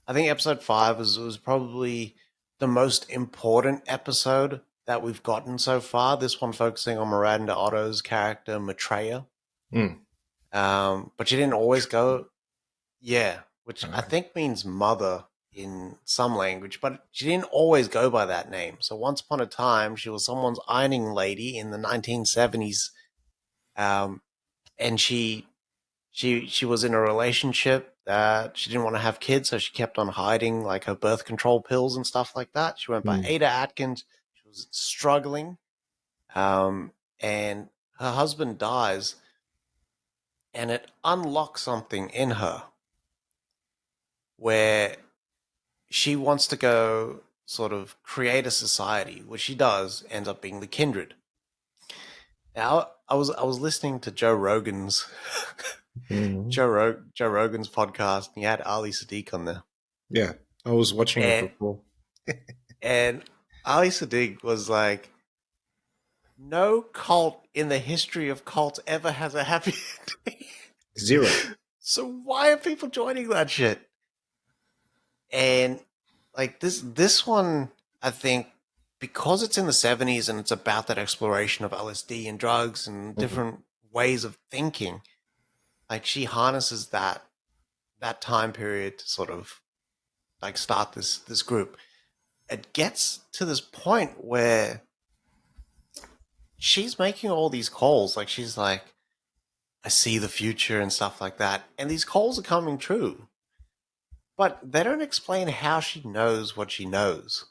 I think episode 5 was probably the most important episode that we've gotten so far. This one focusing on Miranda Otto's character, Maitreya. Mm. But she didn't always go, yeah, which I Okay. think means mother in some language, but she didn't always go by that name. So once upon a time, she was someone's ironing lady in the 1970s, um, and she was in a relationship that she didn't want to have kids, so she kept on hiding like her birth control pills and stuff like that. She went by Mm. Ada Atkins. She was struggling, and her husband dies, and it unlocks something in her where she wants to go sort of create a society, which she does, ends up being the Kindred. Now, I was listening to Mm. Joe Rogan's podcast, and he had Ali Sadiq on there, Yeah, I was watching it and before. and Ali Sadiq was like, "No cult in the history of cults ever has a happy ending. Zero. So why are people joining that shit?" And like this one, I think because it's in the 70s and it's about that exploration of LSD and drugs and Mhm. different ways of thinking, like she harnesses that time period to sort of like start this group. It gets to this point where she's making all these calls, like she's like, I see the future and stuff like that, and these calls are coming true, but they don't explain how she knows what she knows.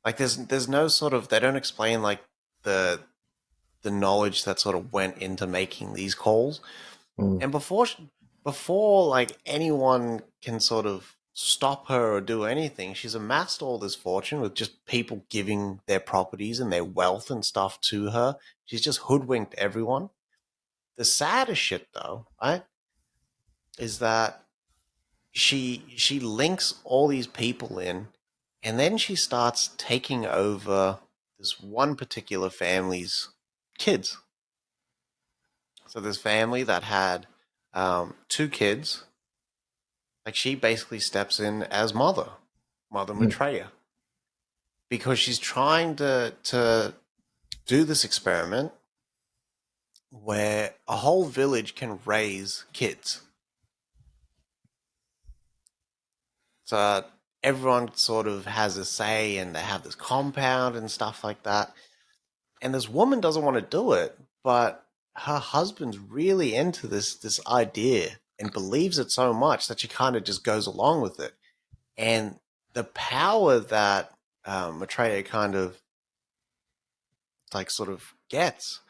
Like there's no sort of, they don't explain like the the knowledge that sort of went into making these calls. Mm. And before like anyone can sort of stop her or do anything, she's amassed all this fortune with just people giving their properties and their wealth and stuff to her. She's just hoodwinked everyone. The saddest shit though, right, is that she links all these people in, and then she starts taking over this one particular family's kids. So this family that had two kids, like she basically steps in as Mother Mm. Maitreya, because she's trying to do this experiment where a whole village can raise kids. So everyone sort of has a say, and they have this compound and stuff like that. And this woman doesn't want to do it, but her husband's really into this idea and believes it so much that she kind of just goes along with it. And the power that Maitreya kind of like sort of gets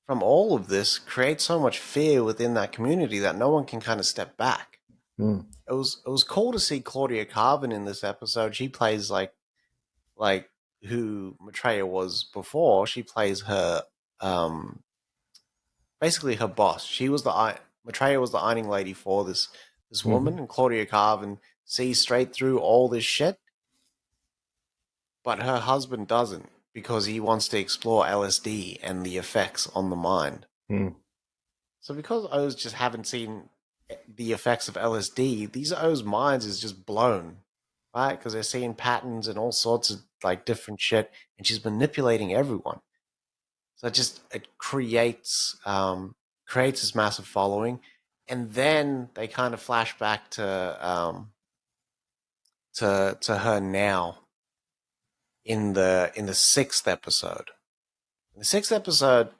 from all of this creates so much fear within that community that no one can kind of step back. Mm. It was cool to see Claudia Carvin in this episode. She plays like who Maitreya was before. She plays her um basically her boss. She was the Maitreya was the ironing lady for this woman, Mhm. and Claudia Carvin sees straight through all this shit, but her husband doesn't because he wants to explore LSD and the effects on the mind. Mm. So because O's just haven't seen the effects of LSD, these O's minds is just blown, right? Because they're seeing patterns and all sorts of like different shit, and she's manipulating everyone. So it creates this massive following, and then they kind of flash back to her now in the sixth episode. In the sixth episode,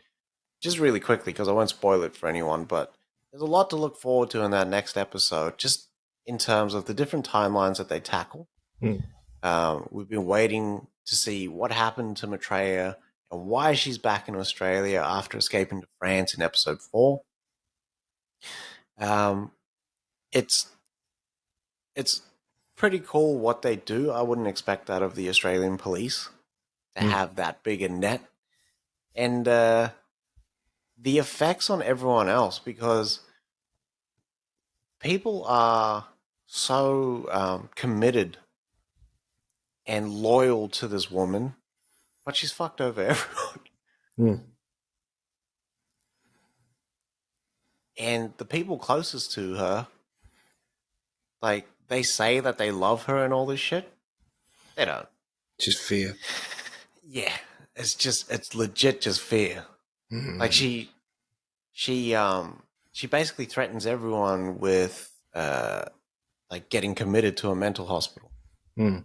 just really quickly because I won't spoil it for anyone, but there's a lot to look forward to in that next episode, just in terms of the different timelines that they tackle. Mm. We've been waiting to see what happened to Maitreya and why she's back in Australia after escaping to France in episode 4. Um, it's it's pretty cool what they do. I wouldn't expect that of the Australian police to Mm. have that big a net, and the effects on everyone else, because people are so committed and loyal to this woman, but she's fucked over everyone. Mm. And the people closest to her, like they say that they love her and all this shit. They don't. Just fear. Yeah, it's legit just fear. Like Mm. she basically threatens everyone with like getting committed to a mental hospital Mm.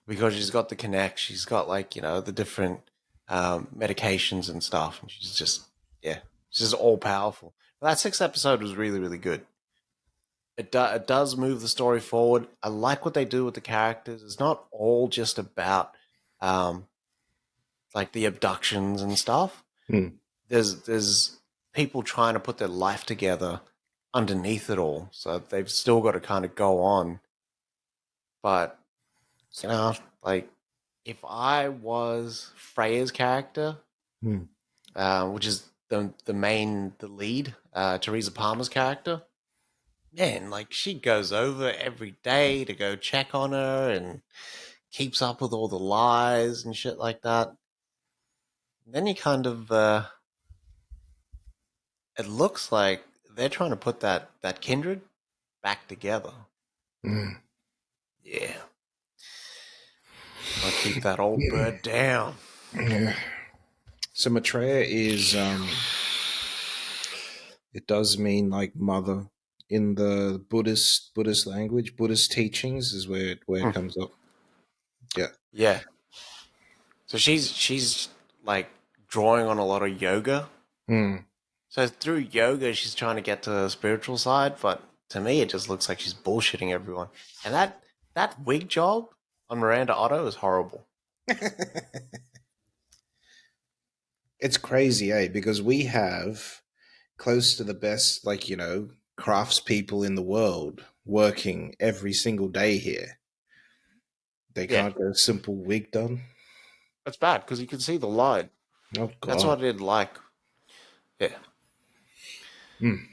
because she's got the connect. She's got like the different medications and stuff, and she's just all powerful. But that sixth episode was really really good. It does move the story forward. I like what they do with the characters. It's not all just about um, like the abductions and stuff. Mm. There's people trying to put their life together underneath it all, so they've still got to kind of go on. But like if I was Freya's character, Mm. which is the lead, Teresa Palmer's character, man, like she goes over every day to go check on her and keeps up with all the lies and shit like that. And then you kind of it looks like they're trying to put that kindred back together. Mm. Yeah. I'll keep that old bird down. Yeah. So Maitreya is it does mean like mother in the Buddhist language. Buddhist teachings is where it Mm. comes up. Yeah. Yeah. So she's like drawing on a lot of yoga. Mm. So through yoga, she's trying to get to the spiritual side, but to me, it just looks like she's bullshitting everyone. And that wig job on Miranda Otto is horrible. It's crazy, eh? Because we have close to the best, like, craftspeople in the world working every single day here. They Yeah, can't get a simple wig done. that's bad because you can see the line. Oh That's what God. I didn't like. Yeah. Mm.